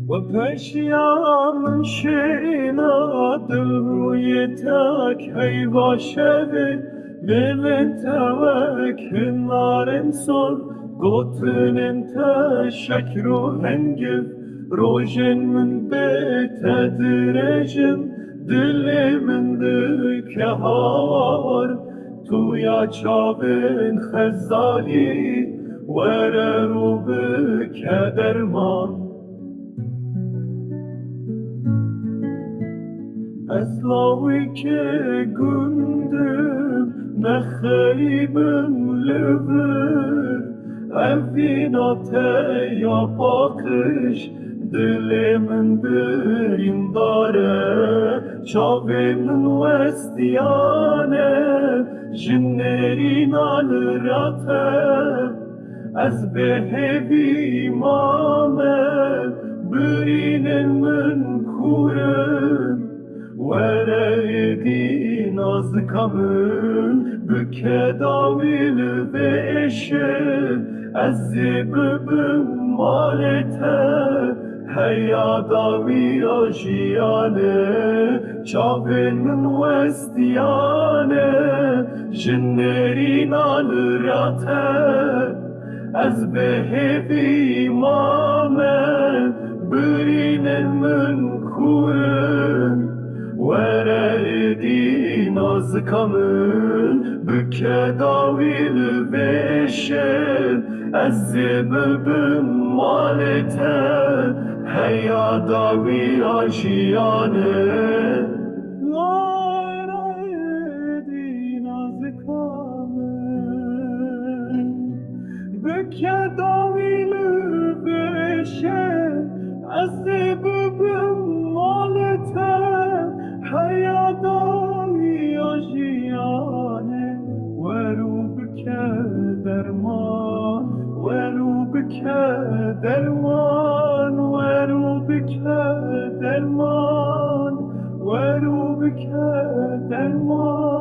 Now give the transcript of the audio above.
و پشیام شینا دل روی تک هی باشه لمن توک نارن سر گوتن تشک رو هنگف روژن من به تدرجم دل من دل کهار تو یا چابن خزالی وره رو به کدرمان اسلاوی که گندم نخیبم لبر اوینات یا پاکش دل من برین داره چاوی من وستیانه جنرین آل راته از بهبی مامه برین من کورم ورقی ناز کامل بکه داویل بشه از ببم مالته هیا داوی آجیانه چاوین من وستیانه جنرین آل راته از بهبی مامه برین من کورم وردی ناز کامل بکه داویل بشه از ببم مالته هیا داوی آشیانه وردی ناز کامل بکه داویل بشه از ببم مالته حیادای آشیانه ورو بکه درمان ورو بکه درمان ورو بکه درمان ورو بکه درمان